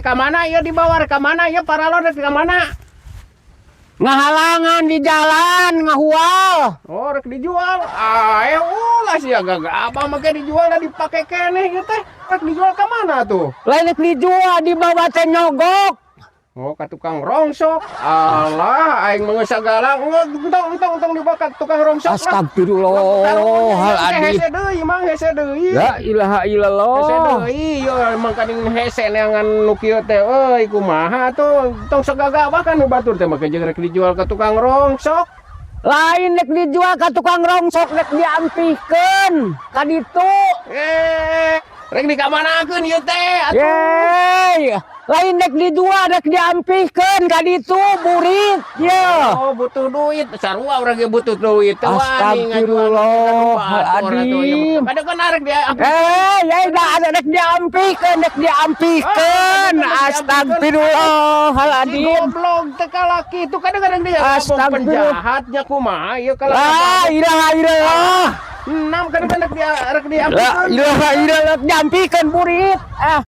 ka mana ya dibawa ka mana ya paralon rek ka mana? Ngahalangan di jalan, ngahual. Oh, rek dijual. Ulah sih agak apa make dijual da dipake keneh ieu teh. Rek dijual ka mana tuh? Lain dijual dibawa teh nyogok. Oh, ka tukang rongsok. Alah, aing mah sagala entong dibawa ka tukang rongsok. Astagfirullahaladzim. Hese deui mang hese deui. La ilaha Hese illallah. deui yo emang kading hese neangan nu kieu teh euy kumaha tuh tong sagala kan nu batur teh make jeung rek dijual ka tukang rongsok. Lain nek dijual ka tukang rongsok nek diampikeun ka ditu. Rek dikamanakeun ieu teh atuh. Yeay. Lain nek dijual nek diampikeun ka ditu burit. Ye. Oh, butuh duit. Sarua urang ge butuh duit. Astagfirullahaladzim. Kada kan arek dia. Ya ada nek diampikeun Astagfirullahaladzim. Goblok teh ka laki itu kadang-kadang dia ngomong penjahatnya kumaha ieu kalau La ilaha illallah. Nam kadang-kadang dia rek dia. La ilaha illallah diampikeun burit.